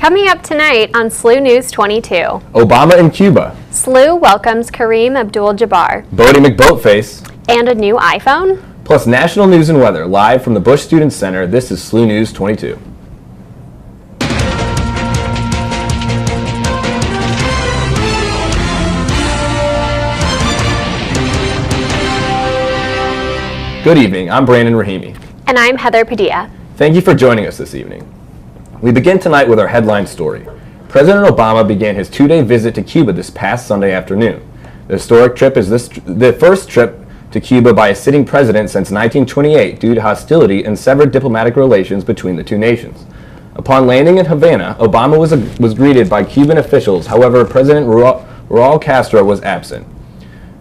Coming up tonight on SLU News 22. Obama in Cuba. SLU welcomes Kareem Abdul-Jabbar. Boaty McBoatFace. And a new iPhone. Plus national news and weather live from the Busch Student Center. This is SLU News 22. Good evening, I'm Brandon Rahimi. And I'm Heather Padilla. Thank you for joining us this evening. We begin tonight with our headline story. President Obama began his two-day visit to Cuba this past Sunday afternoon. The historic trip is the first trip to Cuba by a sitting president since 1928 due to hostility and severed diplomatic relations between the two nations. Upon landing in Havana, Obama was greeted by Cuban officials. However, President Raul Castro was absent.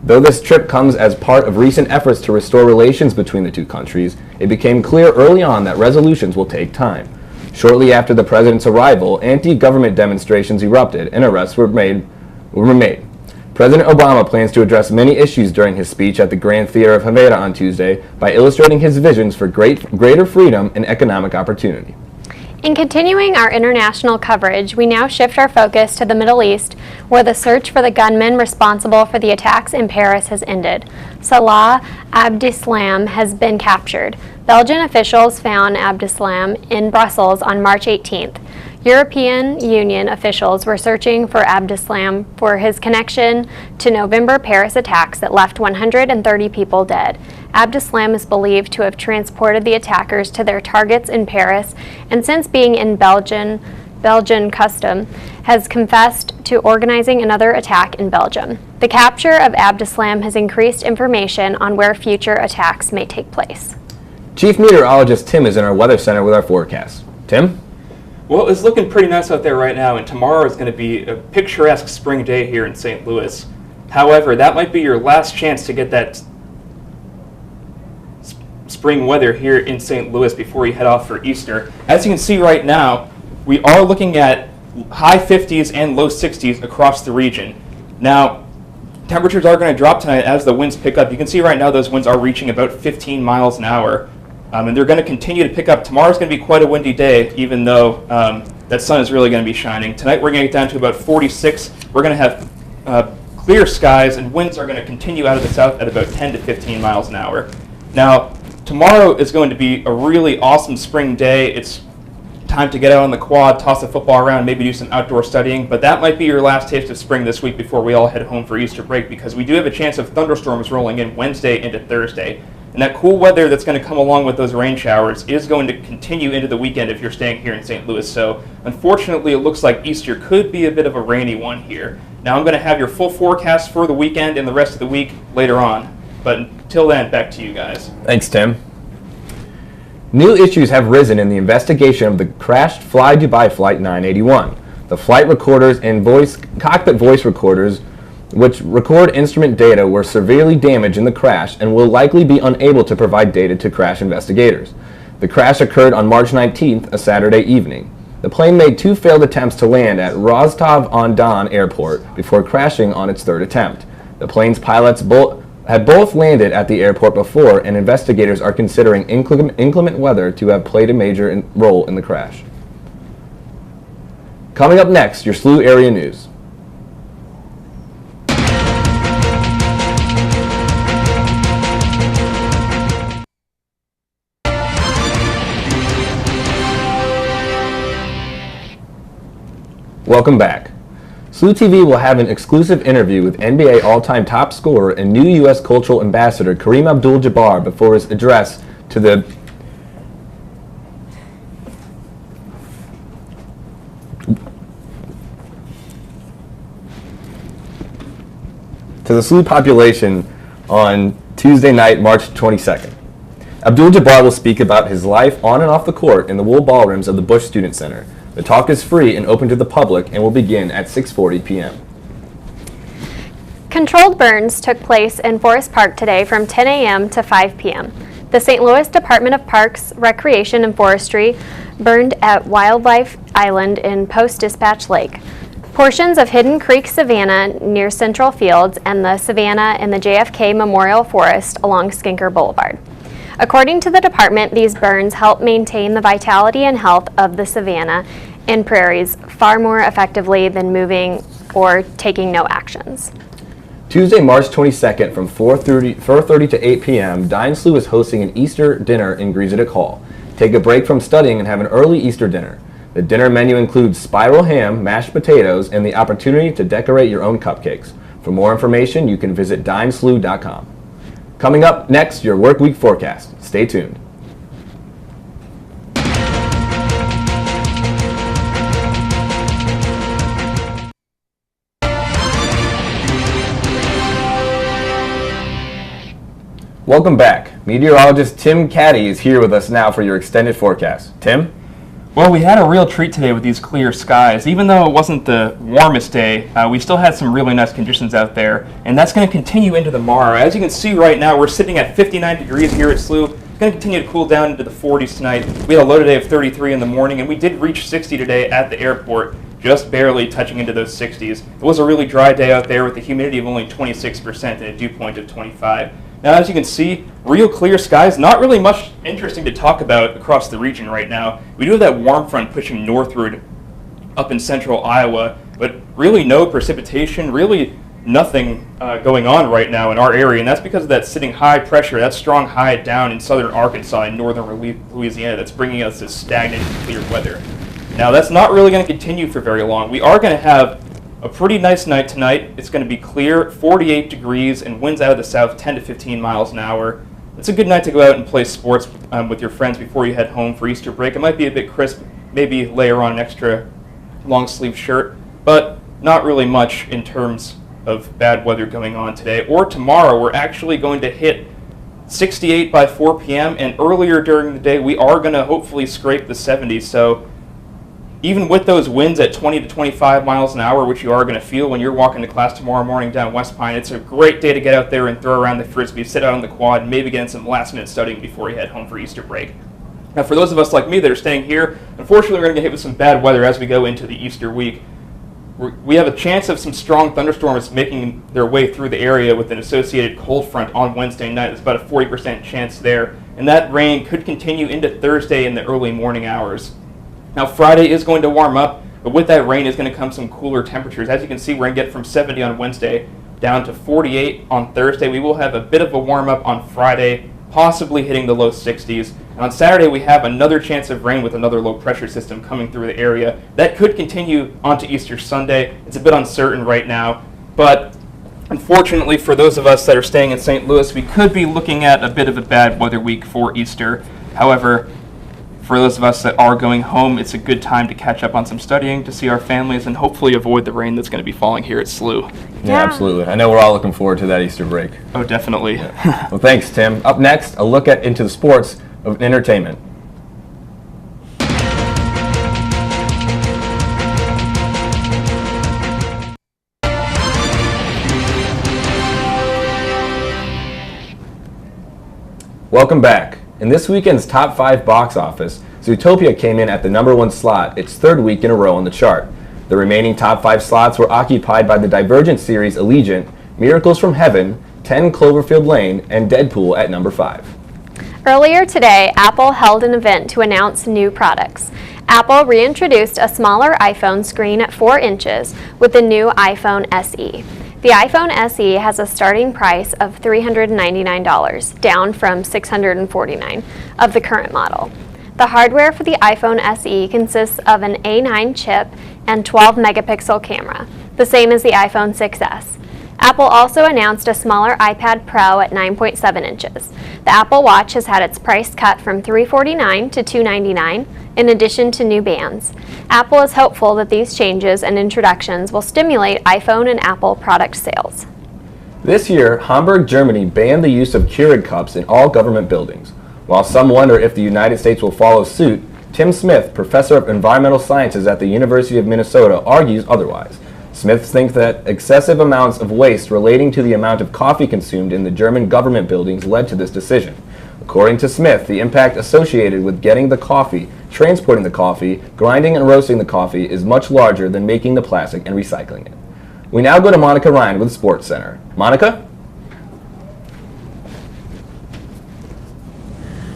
Though this trip comes as part of recent efforts to restore relations between the two countries, it became clear early on that resolutions will take time. Shortly after the president's arrival, anti-government demonstrations erupted and arrests were made. President Obama plans to address many issues during his speech at the Grand Theater of Havana on Tuesday by illustrating his visions for greater freedom and economic opportunity. In continuing our international coverage, we now shift our focus to the Middle East, where the search for the gunman responsible for the attacks in Paris has ended. Salah Abdeslam has been captured. Belgian officials found Abdeslam in Brussels on March 18th. European Union officials were searching for Abdeslam for his connection to November Paris attacks that left 130 people dead. Abdeslam is believed to have transported the attackers to their targets in Paris, and since being in Belgian custom, has confessed to organizing another attack in Belgium. The capture of Abdeslam has increased information on where future attacks may take place. Chief Meteorologist Tim is in our weather center with our forecast. Tim? Well, it's looking pretty nice out there right now, and tomorrow is going to be a picturesque spring day here in St. Louis. However, that might be your last chance to get that spring weather here in St. Louis before you head off for Easter. As you can see right now, we are looking at high 50s and low 60s across the region. Now, temperatures are going to drop tonight as the winds pick up. You can see right now those winds are reaching about 15 miles an hour. And they're going to continue to pick up. Tomorrow's going to be quite a windy day, even though that sun is really going to be shining. Tonight we're going to get down to about 46. We're going to have clear skies, and winds are going to continue out of the south at about 10 to 15 miles an hour. Now, tomorrow is going to be a really awesome spring day. It's time to get out on the quad, toss the football around, maybe do some outdoor studying. But that might be your last taste of spring this week before we all head home for Easter break, because we do have a chance of thunderstorms rolling in Wednesday into Thursday. And that cool weather that's going to come along with those rain showers is going to continue into the weekend if you're staying here in St. Louis. So unfortunately, it looks like Easter could be a bit of a rainy one here. Now I'm going to have your full forecast for the weekend and the rest of the week later on. But until then, back to you guys. Thanks, Tim. New issues have risen in the investigation of the crashed Fly Dubai Flight 981. The flight recorders and cockpit voice recorders, which record instrument data, were severely damaged in the crash and will likely be unable to provide data to crash investigators. The crash occurred on March 19th, a Saturday evening. The plane made two failed attempts to land at Rostov-on-Don Airport before crashing on its third attempt. The plane's pilots had both landed at the airport before, and investigators are considering inclement weather to have played a major role in the crash. Coming up next, your SLU area news. Welcome back. SLU-TV will have an exclusive interview with NBA all-time top scorer and new U.S. Cultural Ambassador Kareem Abdul-Jabbar before his address to the SLU population on Tuesday night, March 22nd. Abdul-Jabbar will speak about his life on and off the court in the wool ballrooms of the Busch Student Center. The talk is free and open to the public and will begin at 6:40 p.m. Controlled burns took place in Forest Park today from 10 a.m. to 5 p.m. The St. Louis Department of Parks, Recreation, and Forestry burned at Wildlife Island in Post-Dispatch Lake. Portions of Hidden Creek Savanna near Central Fields and the Savanna in the JFK Memorial Forest along Skinker Boulevard. According to the department, these burns help maintain the vitality and health of the savanna in prairies far more effectively than moving or taking no actions. Tuesday, March 22nd from 4:30 to 8 p.m., Dine SLU is hosting an Easter dinner in Griesedick Hall. Take a break from studying and have an early Easter dinner. The dinner menu includes spiral ham, mashed potatoes, and the opportunity to decorate your own cupcakes. For more information, you can visit dimeslu.com. Coming up next, your work week forecast. Stay tuned. Welcome back. Meteorologist Tim Cady is here with us now for your extended forecast. Tim? Well, we had a real treat today with these clear skies. Even though it wasn't the warmest day, we still had some really nice conditions out there, and that's going to continue into tomorrow. As you can see right now, we're sitting at 59 degrees here at SLU. It's going to continue to cool down into the 40s tonight. We had a low today of 33 in the morning, and we did reach 60 today at the airport, just barely touching into those 60s. It was a really dry day out there with the humidity of only 26% and a dew point of 25. Now, as you can see, real clear skies, not really much interesting to talk about across the region right now. We do have that warm front pushing northward up in central Iowa, but really no precipitation, really nothing going on right now in our area, and that's because of that sitting high pressure, that strong high down in southern Arkansas and northern Louisiana that's bringing us this stagnant, clear weather. Now, that's not really going to continue for very long. We are going to have a pretty nice night tonight. It's going to be clear, 48 degrees, and winds out of the south 10 to 15 miles an hour. It's a good night to go out and play sports with your friends before you head home for Easter break. It might be a bit crisp, maybe layer on an extra long sleeve shirt, but not really much in terms of bad weather going on today. Or tomorrow, we're actually going to hit 68 by 4 p.m., and earlier during the day, we are going to hopefully scrape the 70s. So even with those winds at 20 to 25 miles an hour, which you are going to feel when you're walking to class tomorrow morning down West Pine, it's a great day to get out there and throw around the frisbee, sit out on the quad, and maybe get in some last-minute studying before you head home for Easter break. Now, for those of us like me that are staying here, unfortunately, we're going to get hit with some bad weather as we go into the Easter week. We have a chance of some strong thunderstorms making their way through the area with an associated cold front on Wednesday night. There's about a 40% chance there, and that rain could continue into Thursday in the early morning hours. Now, Friday is going to warm up, but with that rain is going to come some cooler temperatures. As you can see, we're going to get from 70 on Wednesday down to 48 on Thursday. We will have a bit of a warm-up on Friday, possibly hitting the low 60s. And on Saturday, we have another chance of rain with another low-pressure system coming through the area. That could continue onto Easter Sunday. It's a bit uncertain right now, but unfortunately for those of us that are staying in St. Louis, we could be looking at a bit of a bad weather week for Easter. However, for those of us that are going home, it's a good time to catch up on some studying, to see our families, and hopefully avoid the rain that's going to be falling here at SLU. Yeah, absolutely. I know we're all looking forward to that Easter break. Oh, definitely. Yeah. Well, thanks, Tim. Up next, a look into the sports of entertainment. Welcome back. In this weekend's top 5 box office, Zootopia came in at the #1 slot, its 3rd week in a row on the chart. The remaining top 5 slots were occupied by the Divergent series Allegiant, Miracles from Heaven, 10 Cloverfield Lane, and Deadpool at number 5. Earlier today, Apple held an event to announce new products. Apple reintroduced a smaller iPhone screen at 4 inches with the new iPhone SE. The iPhone SE has a starting price of $399, down from $649 of the current model. The hardware for the iPhone SE consists of an A9 chip and 12-megapixel camera, the same as the iPhone 6s. Apple also announced a smaller iPad Pro at 9.7 inches. The Apple Watch has had its price cut from $349 to $299, in addition to new bands. Apple is hopeful that these changes and introductions will stimulate iPhone and Apple product sales. This year, Hamburg, Germany banned the use of Keurig cups in all government buildings. While some wonder if the United States will follow suit, Tim Smith, professor of environmental sciences at the University of Minnesota, argues otherwise. Smith thinks that excessive amounts of waste relating to the amount of coffee consumed in the German government buildings led to this decision. According to Smith, the impact associated with getting the coffee, transporting the coffee, grinding and roasting the coffee is much larger than making the plastic and recycling it. We now go to Monica Ryan with Sports Center. Monica?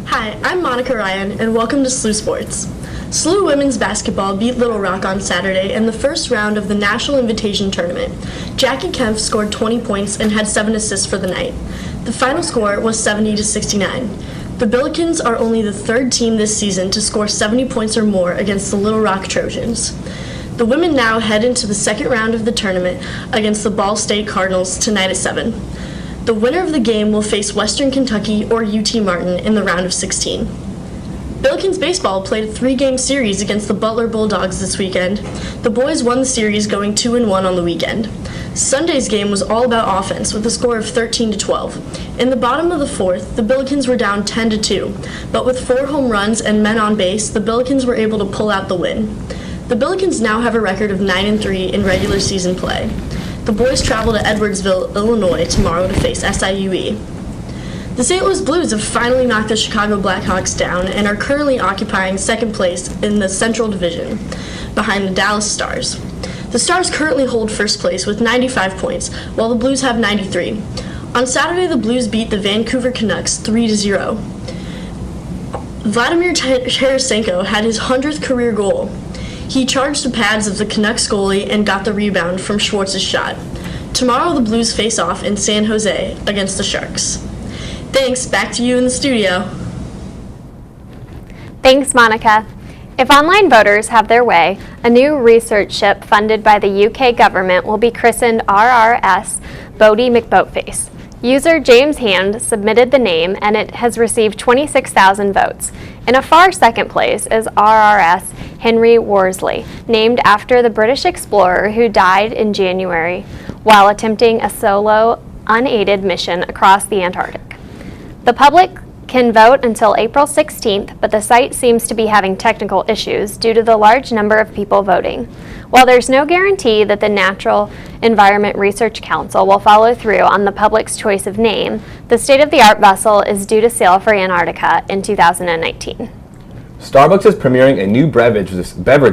Hi, I'm Monica Ryan, and welcome to SLU Sports. SLU women's basketball beat Little Rock on Saturday in the first round of the National Invitation Tournament. Jackie Kempf scored 20 points and had 7 assists for the night. The final score was 70-69. The Billikens are only the 3rd team this season to score 70 points or more against the Little Rock Trojans. The women now head into the second round of the tournament against the Ball State Cardinals tonight at 7. The winner of the game will face Western Kentucky or UT Martin in the round of 16. Billikens baseball played a 3-game series against the Butler Bulldogs this weekend. The boys won the series going 2-1 on the weekend. Sunday's game was all about offense with a score of 13-12. In the bottom of the 4th, the Billikens were down 10-2, but with 4 home runs and men on base, the Billikens were able to pull out the win. The Billikens now have a record of 9-3 in regular season play. The boys travel to Edwardsville, Illinois tomorrow to face SIUE. The St. Louis Blues have finally knocked the Chicago Blackhawks down and are currently occupying 2nd place in the Central Division, behind the Dallas Stars. The Stars currently hold 1st place with 95 points, while the Blues have 93. On Saturday, the Blues beat the Vancouver Canucks 3-0. Vladimir Tarasenko had his 100th career goal. He charged the pads of the Canucks goalie and got the rebound from Schwartz's shot. Tomorrow, the Blues face off in San Jose against the Sharks. Thanks, back to you in the studio. Thanks, Monica. If online voters have their way, a new research ship funded by the UK government will be christened RRS Boaty McBoatFace. User James Hand submitted the name and it has received 26,000 votes. In a far second place is RRS Henry Worsley, named after the British explorer who died in January while attempting a solo, unaided mission across the Antarctic. The public can vote until April 16th, but the site seems to be having technical issues due to the large number of people voting. While there's no guarantee that the Natural Environment Research Council will follow through on the public's choice of name, the state-of-the-art vessel is due to sail for Antarctica in 2019. Starbucks is premiering a new beverage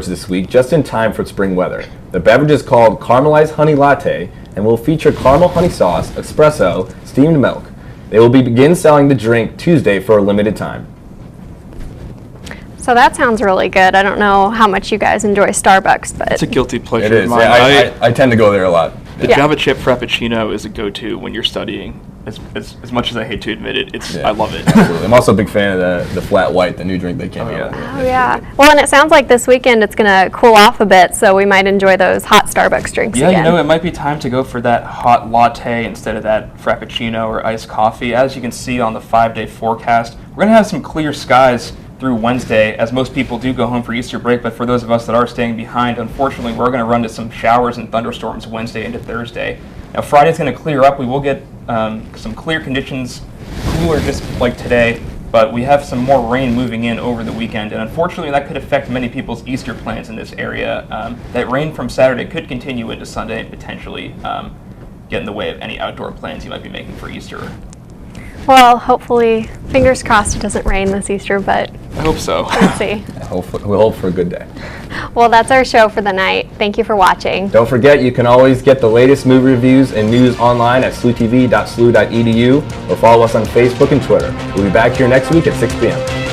this week just in time for spring weather. The beverage is called Caramelized Honey Latte and will feature caramel honey sauce, espresso, steamed milk. They will begin selling the drink Tuesday for a limited time. So that sounds really good. I don't know how much you guys enjoy Starbucks, but It's a guilty pleasure It of is. mine. Yeah, I tend to go there a lot. The Yeah. Java chip Frappuccino is a go-to when you're studying. As much as I hate to admit it, Yeah. I love it. Absolutely. I'm also a big fan of the flat white, the new drink they came out with. oh yeah. Well, and it sounds like this weekend it's going to cool off a bit, so we might enjoy those hot Starbucks drinks Yeah, again. it might be time to go for that hot latte instead of that Frappuccino or iced coffee. As you can see on the 5-day forecast, we're going to have some clear skies through Wednesday, as most people do go home for Easter break, but for those of us that are staying behind, unfortunately, we're going to run into some showers and thunderstorms Wednesday into Thursday. Now, Friday's going to clear up. We will get some clear conditions, cooler just like today, but we have some more rain moving in over the weekend, and unfortunately, that could affect many people's Easter plans in this area. That rain from Saturday could continue into Sunday and potentially get in the way of any outdoor plans you might be making for Easter. Well, hopefully, fingers crossed it doesn't rain this Easter, but I hope so. let's see. We'll hope for a good day. Well, that's our show for the night. Thank you for watching. Don't forget, you can always get the latest movie reviews and news online at slutv.slu.edu or follow us on Facebook and Twitter. We'll be back here next week at 6 p.m.